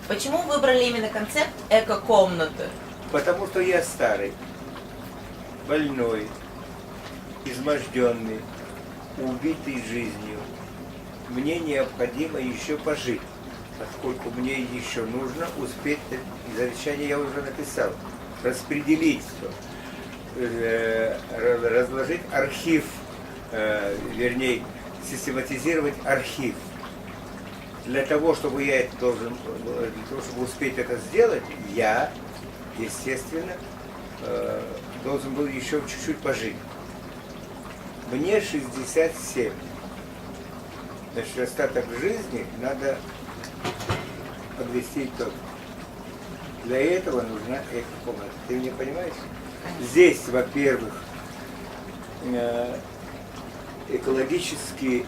Почему выбрали именно концепт эко-комнаты? Потому что я старый, больной, изможденный, убитый жизнью. Мне необходимо еще пожить, поскольку мне еще нужно успеть, завещание я уже написал, распределить все, разложить архив, вернее, систематизировать архив. Для того, чтобы я это должен, для того, чтобы успеть это сделать, я, естественно, должен был еще чуть-чуть пожить. Мне 67. Значит, остаток жизни надо подвести итог. Для этого нужна эко-комната. Ты меня понимаешь? Здесь, во-первых, экологически,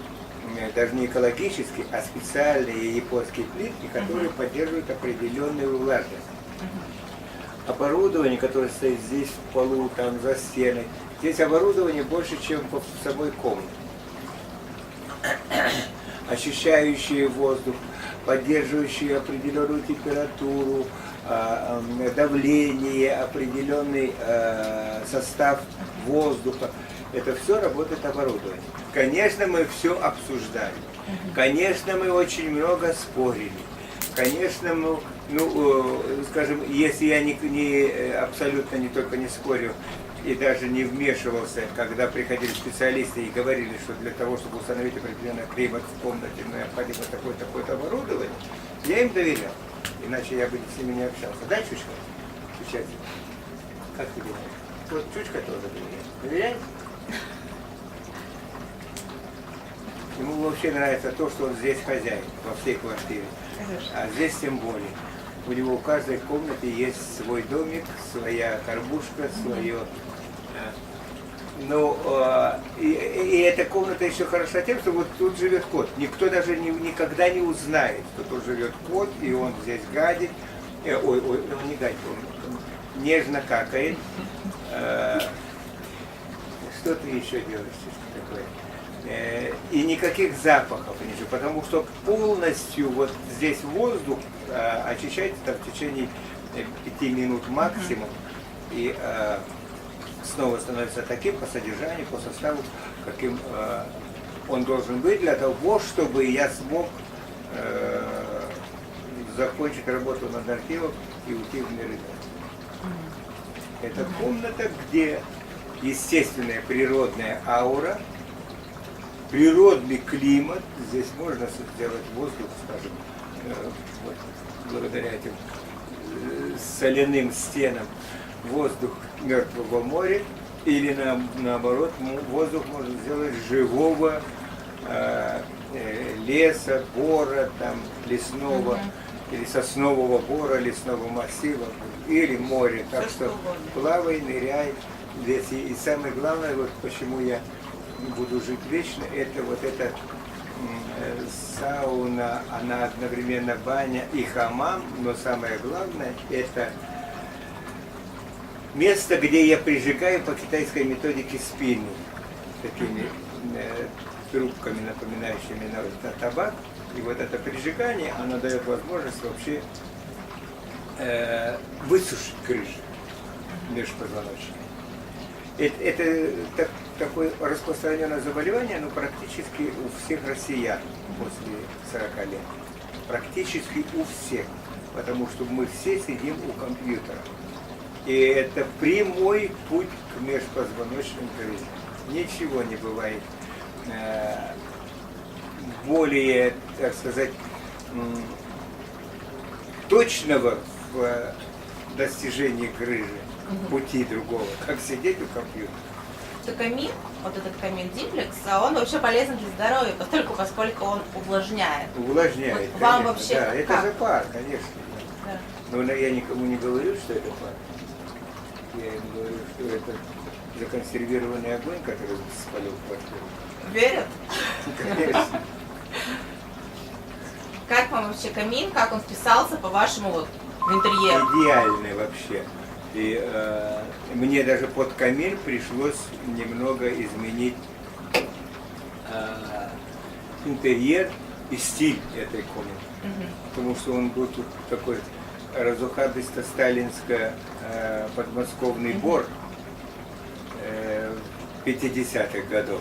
даже не экологически, а специальные японские плитки, которые поддерживают определенную влажность. Оборудование, которое стоит здесь в полу, там за стеной, здесь оборудование больше, чем в самой комнате. Очищающие воздух, поддерживающие определенную температуру, давление, определенный состав воздуха. Это все работает оборудование. Конечно, мы все обсуждали. Конечно, мы очень много спорили. Конечно, мы, скажем, если я абсолютно не только не спорю и даже не вмешивался, когда приходили специалисты и говорили, что для того, чтобы установить определенный климат в комнате, необходимо такое-то оборудование, я им доверял. Иначе я бы с ними не общался. Да, Чучка? Чучка? Как ты думаешь? Вот Чучка тоже доверяет. Доверяешь? Ему вообще нравится то, что он здесь хозяин во всей квартире. А здесь тем более. У него в каждой комнате есть свой домик, своя кормушка, свое. И эта комната еще хороша тем, что вот тут живет кот. Никто даже никогда не узнает, что тут живет кот, и он здесь гадит. Он не гадит, он нежно какает. Что ты еще делаешь такое? И никаких запахов, ничего, потому что полностью вот здесь воздух очищается там, в течение 5 минут максимум, и снова становится таким по содержанию, по составу, каким он должен быть, для того, чтобы я смог закончить работу над архивом и уйти в мир иной. Это комната, где естественная природная аура, природный климат, здесь можно сделать воздух, скажем, вот, благодаря этим соляным стенам, воздух мертвого моря, или наоборот, воздух можно сделать живого леса, бора, там, лесного, или соснового бора, лесного массива, или моря. Так что плавай, ныряй здесь. И самое главное, вот почему я буду жить вечно, это вот эта сауна, она одновременно баня и хамам, но самое главное, это место, где я прижигаю по китайской методике спину, такими трубками, напоминающими на табак. И вот это прижигание, оно дает возможность вообще высушить крышу межпозвоночной. Это такое распространенное заболевание, но практически у всех россиян после 40 лет. Практически у всех. Потому что мы все сидим у компьютера. И это прямой путь к межпозвоночным крызам. Ничего не бывает более, так сказать, точного в достижении грыжи, пути другого, как сидеть у компьютера. Что камин, вот этот камин диплекс, он вообще полезен для здоровья, поскольку он увлажняет. Увлажняет, вот вам конечно, вообще да, это как? же пар, конечно. Да. Но я никому не говорю, что это пар. Я им говорю, что это законсервированный огонь, который спалил квартиру. Верят? Конечно. Как вам вообще камин, как он вписался по вашему вот в интерьер? Идеальный вообще. И мне даже под камин пришлось немного изменить интерьер, и стиль этой комнаты. Потому что он был тут такой разухабисто-сталинско подмосковный бор 50-х годов.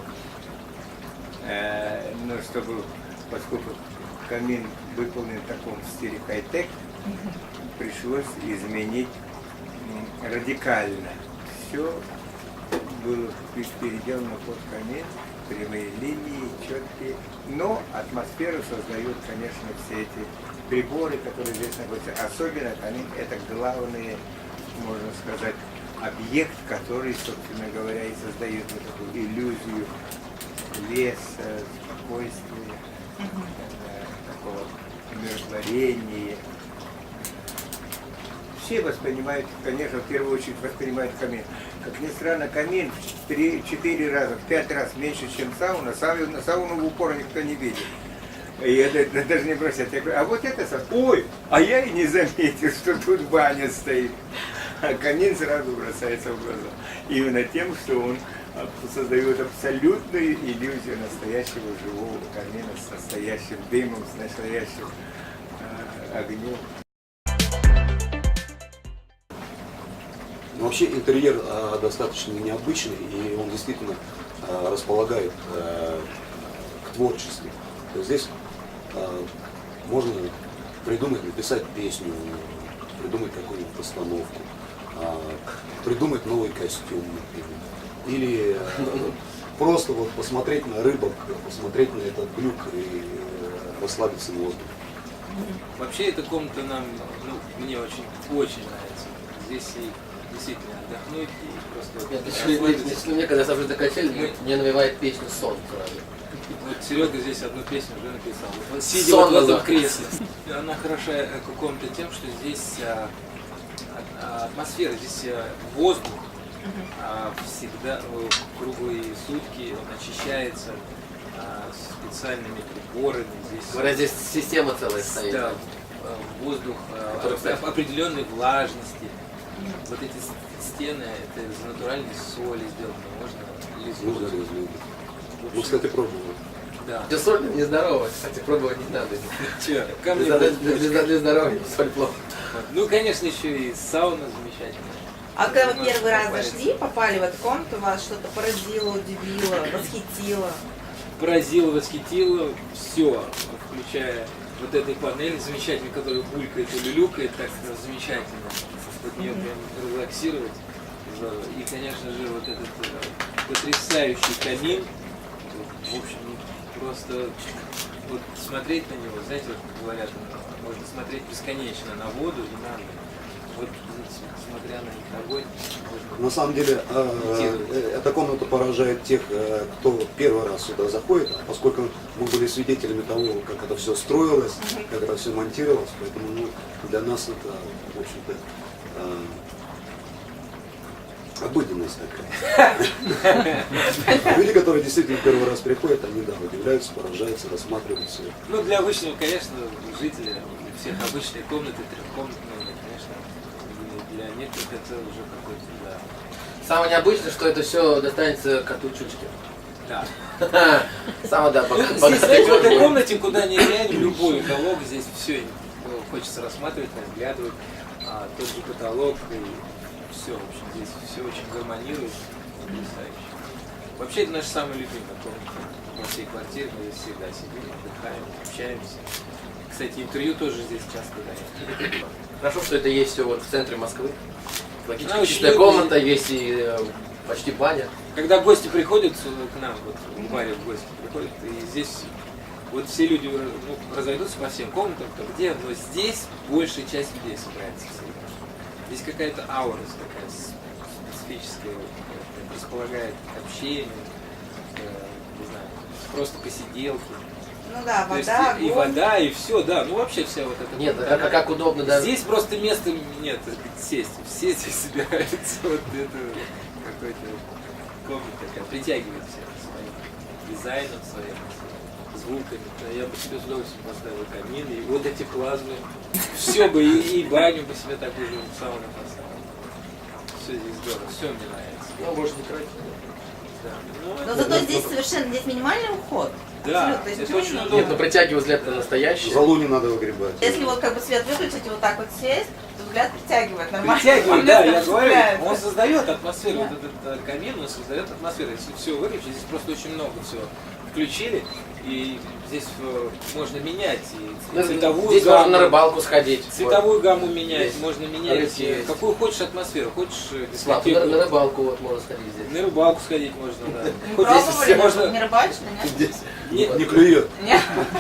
Но чтобы, поскольку камин выполнен в таком стиле хай-тек, пришлось изменить радикально. Все было переделано под камин, прямые линии, четкие. Но атмосферу создают, конечно, все эти приборы, которые здесь находятся. Особенно камин — это главный, можно сказать, объект, который, собственно говоря, и создает вот эту иллюзию леса, спокойствия, такого умиротворения. Все воспринимают, конечно, в первую очередь воспринимают камин. Как ни странно, камин в 3-4 раза, в 5 раз меньше, чем сауна. Сауну в упор никто не видит. И это даже не просят. Я говорю, а вот это ой, а я и не заметил, что тут баня стоит. А камин сразу бросается в глаза. Именно тем, что он создает абсолютную иллюзию настоящего живого камина с настоящим дымом, с настоящим огнем. Вообще интерьер достаточно необычный, и он действительно располагает к творчеству. То есть здесь можно придумать, написать песню, придумать какую-нибудь постановку, придумать новый костюм, например. Или просто вот посмотреть на рыбок, посмотреть на этот глюк и расслабиться на воздухе. Вообще эта комната мне очень нравится. Здесь и действительно отдохнуть и просто... Если мне, когда я сажусь на качель, мне навевает песню «Сон» сразу. Вот Серега здесь одну песню уже написал. Вот он сидя «Сон» вот в этом назад. кресле. Она хороша комната тем, что здесь атмосфера, здесь воздух всегда круглые сутки, он очищается специальными приборами. Говорят, здесь система целая стоит. Да, воздух определенной влажности. Вот эти стены, это из натуральной соли сделано, можно лизнуть. Ну, кстати, пробовал. Да. Где соль нездоровая, кстати, пробовать не надо. Че, ко мне Для здоровья соль плохо. Ну, конечно, еще и сауна замечательная. А когда вы Можно первый раз попариться. зашли, попали в эту комнату, вас что-то поразило, удивило, восхитило? Поразило, восхитило, все, включая вот этой панели замечательной, которая булькает и люлюкает, так замечательно. Вот нее прям релаксировать. Здорово. И, конечно же, вот этот потрясающий камин. В общем, просто вот смотреть на него, знаете, вот как говорят, можно смотреть бесконечно на воду и на огонь. Вот смотря на их огонь, можно... На самом деле, эта комната поражает тех, кто первый раз сюда заходит, поскольку мы были свидетелями того, как это все строилось, как это все монтировалось, поэтому для нас это, в общем-то, обыденность такая. Люди, которые действительно первый раз приходят, они, да, удивляются, поражаются, рассматривают все. Ну, для обычного, конечно, жителя, у всех обычные комнаты, трехкомнатные, конечно, для некоторых это уже какой-то, да. Самое необычное, что это все достанется коту Чучке. Да. Самое, да, Здесь, знаете, в этой комнате, куда ни глянь, любой уголок, здесь все хочется рассматривать, разглядывать, тот же потолок, и все, в общем, здесь все очень гармонирует, потрясающе. Вообще, это наша самая любимая комната во всей квартире, мы здесь всегда сидим, отдыхаем, общаемся. Кстати, интервью тоже здесь часто даем. Хорошо, что это есть все вот в центре Москвы. Она очень Логичная комната, есть и почти баня. Когда гости приходят к нам, вот в баре в гости приходят, и здесь вот все люди разойдутся по всем комнатам, кто где, но здесь большая часть людей собирается всегда. Здесь какая-то аура такая специфическая, располагает к общению, не знаю, просто посиделки. Ну да, То есть вода, и огонь. вода, и все, да, ну вообще вся вот эта Нет, комната, как удобно даже. здесь просто места нет, так сказать, сесть. Все здесь собираются, вот это какой-то комната такая, притягивает всех своим дизайном, своим звуками. Я бы себе с удовольствием поставил камин, и вот эти плазмы. Все бы, и баню бы себе такую же сауну поставил. Все здесь здорово, все мне нравится. Ну, может не тратить. Да. Но зато здесь совершенно здесь минимальный уход. Да, Абсолютно, то есть это ничего очень не удобно. Нет, ну притягивает взгляд на настоящее. Залу не надо выгребать. Если вот как бы свет выключить и вот так вот сесть, то взгляд притягивает нормально. Притягивает, Он да, место я говорю, цепляется. он создает атмосферу, Да. вот этот камин, он создает атмосферу. Если все выключить, здесь просто очень много всего включили, и здесь можно менять и Ну, цветовую здесь гамму. можно на рыбалку сходить. Цветовую гамму менять, Здесь можно менять рыбки есть. какую хочешь атмосферу, хочешь Слав, дискотеку, на рыбалку вот можно сходить здесь. на рыбалку сходить можно, да. Не Хоть здесь пробовали, все но можно. не рыбачили, нет? Здесь. Не- Не клюет. Нет? Да.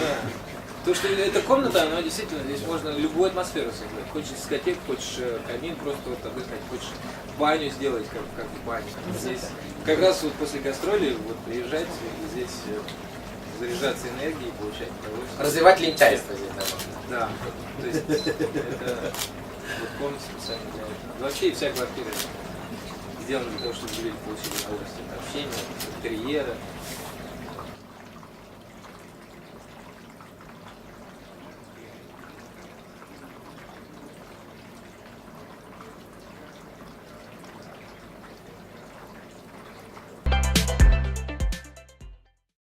То, что эта комната, она действительно, здесь можно любую атмосферу создать. Хочешь дискотеку, хочешь камин, просто вот отдыхать, хочешь баню сделать, как в бане. Здесь как раз вот после гастролей вот приезжать и здесь заряжаться энергией, получать удовольствие. Развивать лентяйство здесь, наверное. Да, то есть это вот комната специально для этого. Вообще вся квартира сделана для того, чтобы люди получили удовольствие от общения, от интерьера,